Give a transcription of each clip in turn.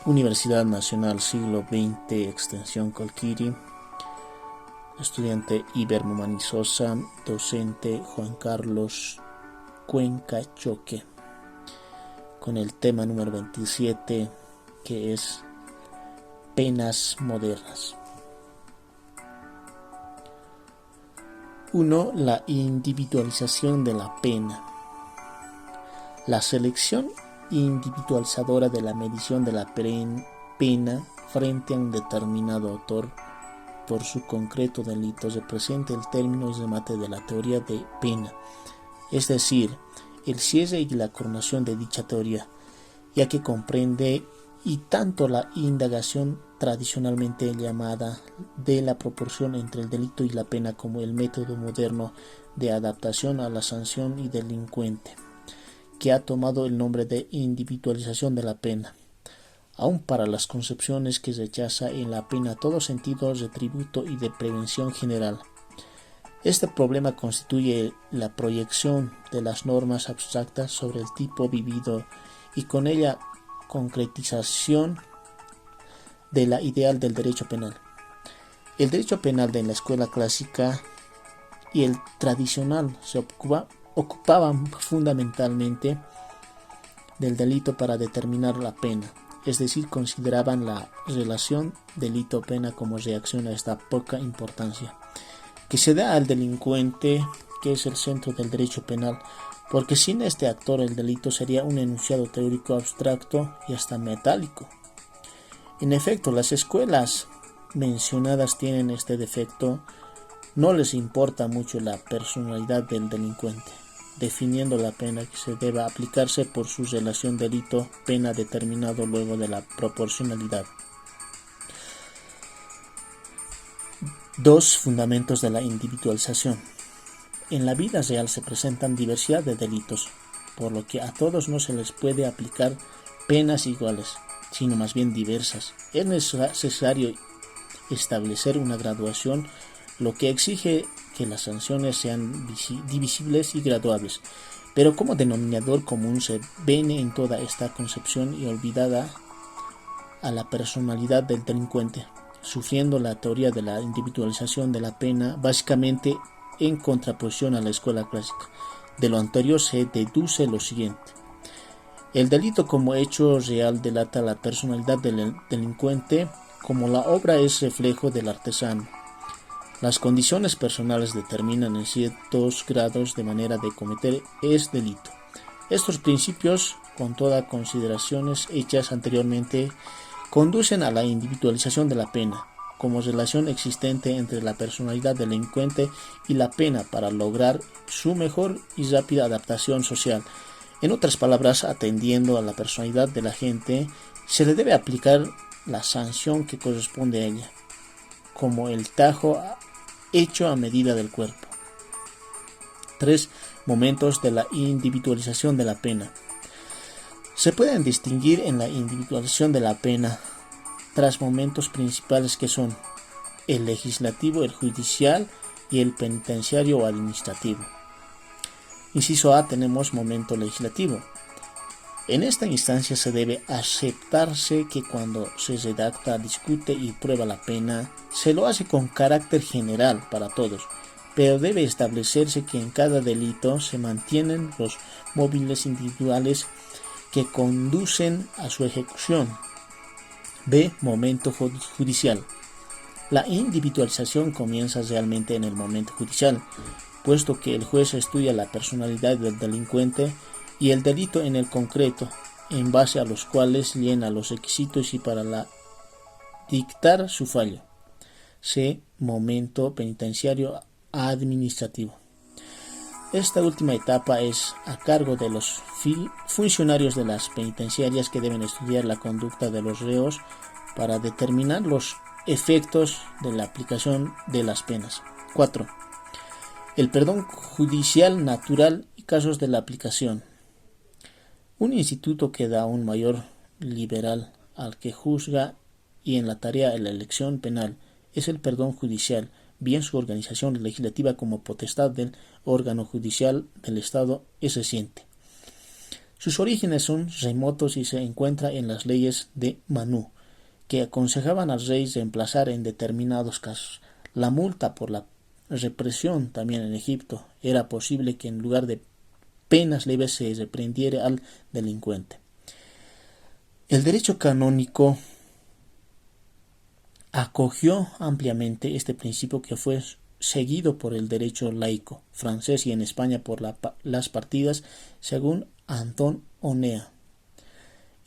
Universidad Nacional Siglo XX, Extensión Colquiri, estudiante Iber Momani Sosa, docente Juan Carlos Cuenca Choque, con el tema número 27, que es penas modernas. 1. La individualización de la pena. La selección individualizadora de la medición de la pena frente a un determinado autor por su concreto delito representa el término y remate de la teoría de pena, es decir, el cierre y la coronación de dicha teoría, ya que comprende y tanto la indagación tradicionalmente llamada de la proporción entre el delito y la pena como el método moderno de adaptación a la sanción y delincuente, que ha tomado el nombre de individualización de la pena, aun para las concepciones que rechaza en la pena todo sentido retributo y de prevención general. Este problema constituye la proyección de las normas abstractas sobre el tipo vivido y con ella concretización de la ideal del derecho penal. El derecho penal de la escuela clásica y el tradicional se ocupaban fundamentalmente del delito para determinar la pena, es decir, consideraban la relación delito-pena como reacción a esta poca importancia que se da al delincuente, que es el centro del derecho penal, porque sin este actor el delito sería un enunciado teórico abstracto y hasta metálico. En efecto, las escuelas mencionadas tienen este defecto, no les importa mucho la personalidad del delincuente, definiendo la pena que se deba aplicarse por su relación delito-pena determinado luego de la proporcionalidad. 2. Fundamentos de la individualización. En la vida real se presentan diversidad de delitos, por lo que a todos no se les puede aplicar penas iguales, sino más bien diversas. Es necesario establecer una graduación, lo que exige que las sanciones sean divisibles y graduables, pero como denominador común se viene en toda esta concepción y olvidada a la personalidad del delincuente, sufriendo la teoría de la individualización de la pena básicamente en contraposición a la escuela clásica. De lo anterior se deduce lo siguiente: el delito como hecho real delata la personalidad del delincuente, como la obra es reflejo del artesano. Las condiciones personales determinan en ciertos grados de manera de cometer es delito. Estos principios, con todas consideraciones hechas anteriormente, conducen a la individualización de la pena, como relación existente entre la personalidad delincuente y la pena para lograr su mejor y rápida adaptación social. En otras palabras, atendiendo a la personalidad de la gente, se le debe aplicar la sanción que corresponde a ella, como el tajo hecho a medida del cuerpo. 3. Momentos de la individualización de la pena. Se pueden distinguir en la individualización de la pena tres momentos principales que son el legislativo, el judicial y el penitenciario o administrativo. Inciso A, tenemos momento legislativo. En esta instancia se debe aceptarse que cuando se redacta, discute y prueba la pena, se lo hace con carácter general para todos, pero debe establecerse que en cada delito se mantienen los móviles individuales que conducen a su ejecución. B. Momento judicial. La individualización comienza realmente en el momento judicial, puesto que el juez estudia la personalidad del delincuente y el delito en el concreto, en base a los cuales llena los requisitos y para dictar su fallo. C. Momento penitenciario administrativo. Esta última etapa es a cargo de los funcionarios de las penitenciarias, que deben estudiar la conducta de los reos para determinar los efectos de la aplicación de las penas. 4. El perdón judicial natural y casos de la aplicación. Un instituto que da un mayor liberal al que juzga y en la tarea de la elección penal es el perdón judicial, bien su organización legislativa como potestad del órgano judicial del Estado es reciente. Sus orígenes son remotos y se encuentra en las leyes de Manú, que aconsejaban al rey reemplazar en determinados casos. La multa por la represión también en Egipto. Era posible que en lugar de penas leves se reprendiera al delincuente. El derecho canónico acogió ampliamente este principio, que fue seguido por el derecho laico francés y en España por las partidas, según Antón Onea.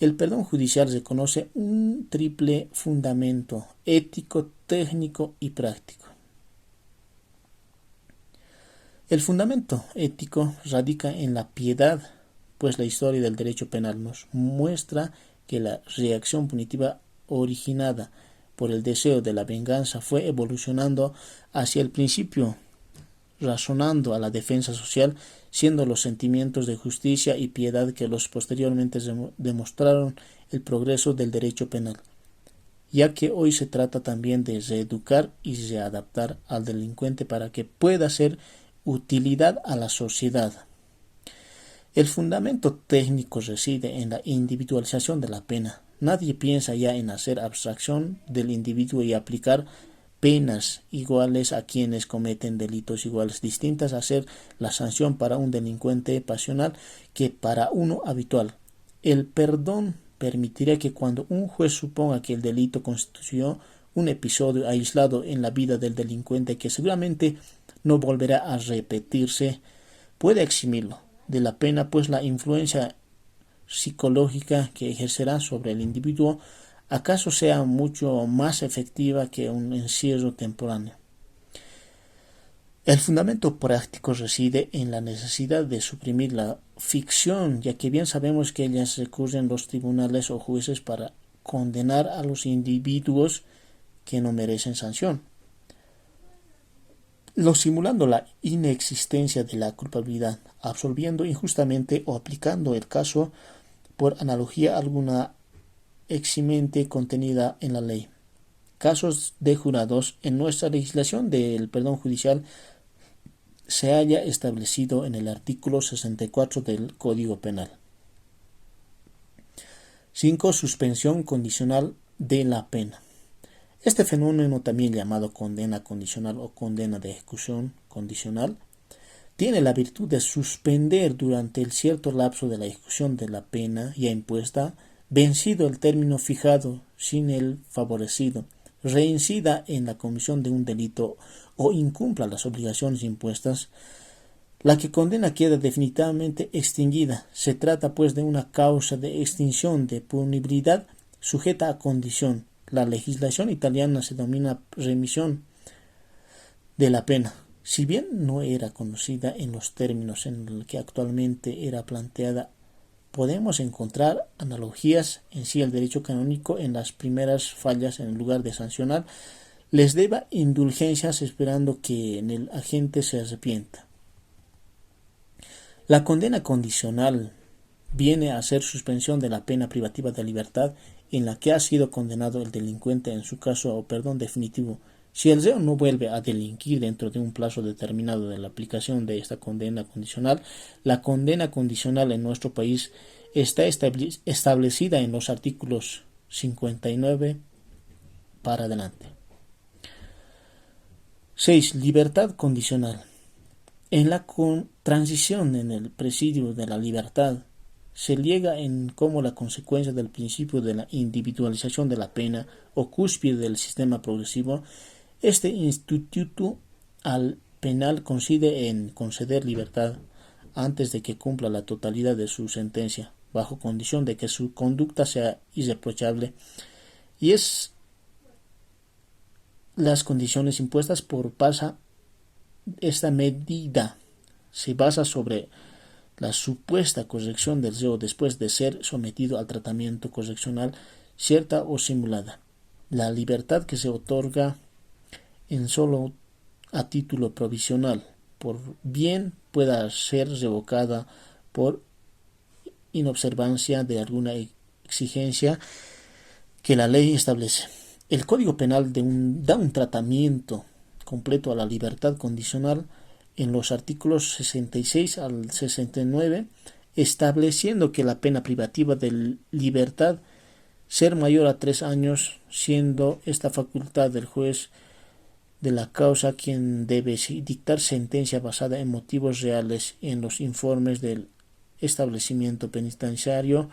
El perdón judicial reconoce un triple fundamento: ético, técnico y práctico. El fundamento ético radica en la piedad, pues la historia del derecho penal nos muestra que la reacción punitiva originada por el deseo de la venganza fue evolucionando hacia el principio, razonando a la defensa social, siendo los sentimientos de justicia y piedad que los posteriormente demostraron el progreso del derecho penal, ya que hoy se trata también de reeducar y readaptar al delincuente para que pueda ser utilidad a la sociedad. El fundamento técnico reside en la individualización de la pena. Nadie piensa ya en hacer abstracción del individuo y aplicar penas iguales a quienes cometen delitos iguales, distintas a ser la sanción para un delincuente pasional que para uno habitual. El perdón permitirá que cuando un juez suponga que el delito constituyó un episodio aislado en la vida del delincuente que seguramente no volverá a repetirse, puede eximirlo de la pena, pues la influencia psicológica que ejercerá sobre el individuo acaso sea mucho más efectiva que un encierro temporáneo. El fundamento práctico reside en la necesidad de suprimir la ficción, ya que bien sabemos que ellas recurren los tribunales o jueces para condenar a los individuos que no merecen sanción, simulando la inexistencia de la culpabilidad, absolviendo injustamente o aplicando el caso por analogía alguna eximente contenida en la ley. Casos de jurados. En nuestra legislación del perdón judicial se halla establecido en el artículo 64 del Código Penal. 5. Suspensión condicional de la pena. Este fenómeno, también llamado condena condicional o condena de ejecución condicional, tiene la virtud de suspender durante el cierto lapso de la ejecución de la pena ya impuesta, vencido el término fijado, sin el favorecido reincida en la comisión de un delito o incumpla las obligaciones impuestas, la que condena queda definitivamente extinguida. Se trata pues de una causa de extinción de punibilidad sujeta a condición. La legislación italiana se denomina remisión de la pena. Si bien no era conocida en los términos en los que actualmente era planteada, podemos encontrar analogías en sí. El derecho canónico en las primeras fallas, en lugar de sancionar, les deba indulgencias esperando que en el agente se arrepienta. La condena condicional viene a ser suspensión de la pena privativa de libertad en la que ha sido condenado el delincuente, en su caso o perdón definitivo. Si el reo no vuelve a delinquir dentro de un plazo determinado de la aplicación de esta condena condicional, la condena condicional en nuestro país está establecida en los artículos 59 para adelante. 6. Libertad condicional. En la transición en el presidio de la libertad se llega en como la consecuencia del principio de la individualización de la pena o cúspide del sistema progresivo. Este instituto al penal consiste en conceder libertad antes de que cumpla la totalidad de su sentencia, bajo condición de que su conducta sea irreprochable, y es las condiciones impuestas por pasa. Esta medida se basa sobre la supuesta corrección del reo después de ser sometido al tratamiento correccional, cierta o simulada. La libertad que se otorga en solo a título provisional, por bien pueda ser revocada por inobservancia de alguna exigencia que la ley establece. El Código Penal da un tratamiento completo a la libertad condicional en los artículos 66 al 69, estableciendo que la pena privativa de libertad ser mayor a 3 años, siendo esta facultad del juez de la causa quien debe dictar sentencia basada en motivos reales en los informes del establecimiento penitenciario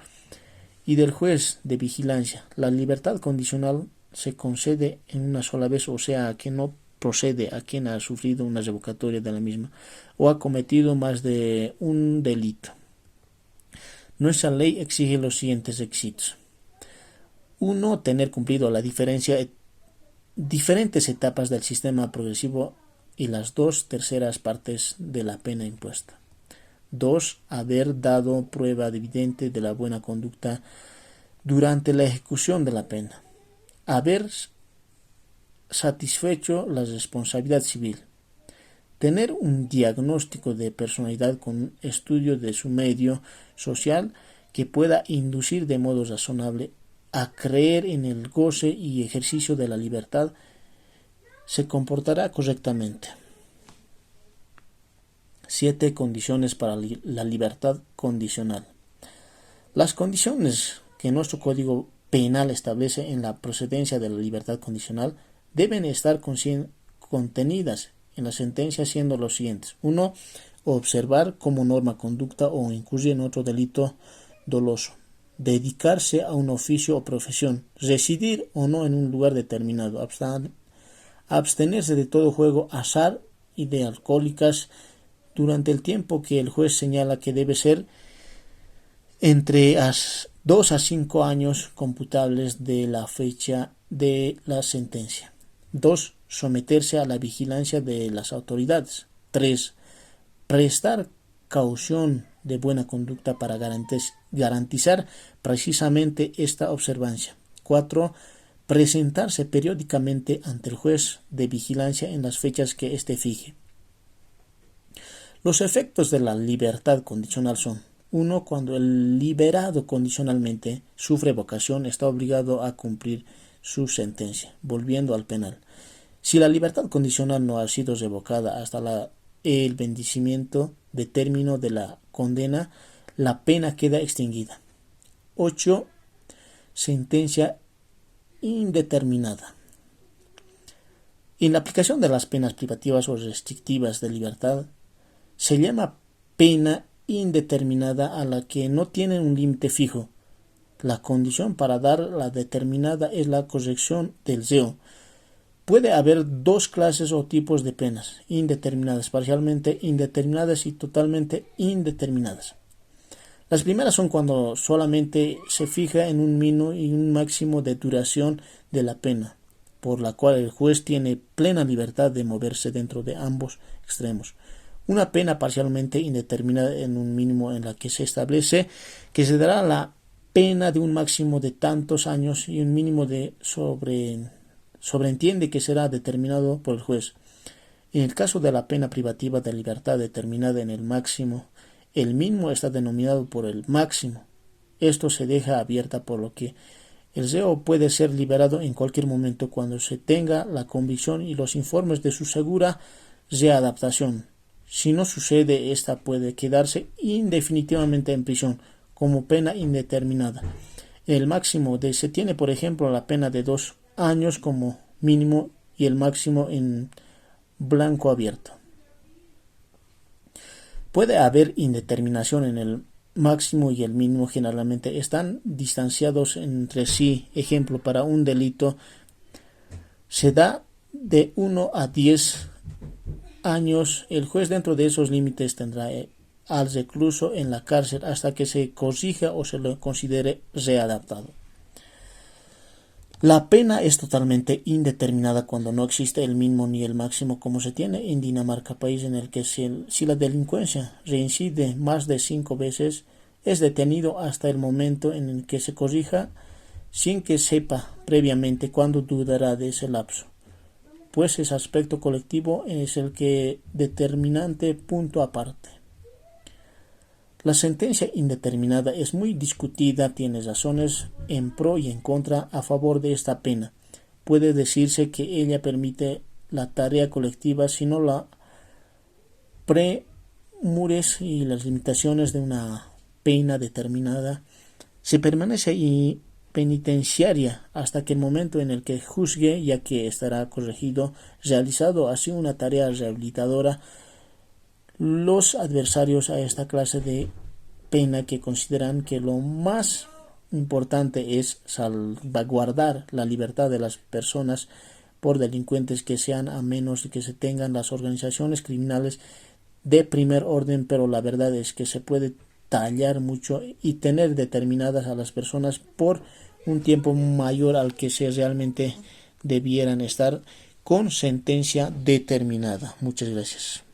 y del juez de vigilancia. La libertad condicional se concede en una sola vez, o sea, que no procede a quien ha sufrido una revocatoria de la misma o ha cometido más de un delito. Nuestra ley exige los siguientes requisitos. 1. Tener cumplido la diferentes etapas del sistema progresivo y las 2/3 partes de la pena impuesta. 2. Haber dado prueba evidente de la buena conducta durante la ejecución de la pena. Haber satisfecho la responsabilidad civil. Tener un diagnóstico de personalidad con un estudio de su medio social que pueda inducir de modo razonable a creer en el goce y ejercicio de la libertad, se comportará correctamente. 7. Condiciones para la libertad condicional. Las condiciones que nuestro Código Penal establece en la procedencia de la libertad condicional deben estar contenidas en la sentencia, siendo los siguientes. 1. Observar como norma conducta o incurrir en otro delito doloso. Dedicarse a un oficio o profesión. Residir o no en un lugar determinado. Abstenerse de todo juego, azar y de alcohólicas durante el tiempo que el juez señala que debe ser entre 2 a 5 años computables de la fecha de la sentencia. 2. Someterse a la vigilancia de las autoridades. 3. Prestar caución de buena conducta para garantizar precisamente esta observancia. 4. Presentarse periódicamente ante el juez de vigilancia en las fechas que éste fije. Los efectos de la libertad condicional son: 1. Cuando el liberado condicionalmente sufre revocación, está obligado a cumplir su sentencia. Volviendo al penal. Si la libertad condicional no ha sido revocada hasta el vencimiento de término de la condena, la pena queda extinguida. 8. Sentencia indeterminada. En la aplicación de las penas privativas o restrictivas de libertad, se llama pena indeterminada a la que no tiene un límite fijo. La condición para dar la determinada es la corrección del reo. Puede haber 2 clases o tipos de penas: indeterminadas, parcialmente indeterminadas y totalmente indeterminadas. Las primeras son cuando solamente se fija en un mínimo y un máximo de duración de la pena, por la cual el juez tiene plena libertad de moverse dentro de ambos extremos. Una pena parcialmente indeterminada en un mínimo en la que se establece que se dará la pena de un máximo de tantos años y un mínimo de sobreentiende que será determinado por el juez. En el caso de la pena privativa de libertad determinada en el máximo, el mínimo está denominado por el máximo. Esto se deja abierta, por lo que el reo puede ser liberado en cualquier momento cuando se tenga la convicción y los informes de su segura readaptación. Si no sucede, esta puede quedarse indefinitivamente en prisión como pena indeterminada. El máximo se tiene, por ejemplo, la pena de 2 años como mínimo y el máximo en blanco abierto. Puede haber indeterminación en el máximo y el mínimo, generalmente están distanciados entre sí. Ejemplo, para un delito se da de 1 a 10 años. El juez dentro de esos límites tendrá al recluso en la cárcel hasta que se corrija o se lo considere readaptado. La pena es totalmente indeterminada cuando no existe el mínimo ni el máximo, como se tiene en Dinamarca, país en el que si la delincuencia reincide más de 5 veces, es detenido hasta el momento en el que se corrija, sin que sepa previamente cuándo durará de ese lapso, pues ese aspecto colectivo es el que determinante punto aparte. La sentencia indeterminada es muy discutida, tiene razones en pro y en contra a favor de esta pena. Puede decirse que ella permite la tarea colectiva si no la premures y las limitaciones de una pena determinada, se permanece y penitenciaria hasta que el momento en el que juzgue, ya que estará corregido, realizado así una tarea rehabilitadora. Los adversarios a esta clase de pena, que consideran que lo más importante es salvaguardar la libertad de las personas por delincuentes que sean, a menos que se tengan las organizaciones criminales de primer orden, pero la verdad es que se puede tallar mucho y tener determinadas a las personas por un tiempo mayor al que se realmente debieran estar con sentencia determinada. Muchas gracias.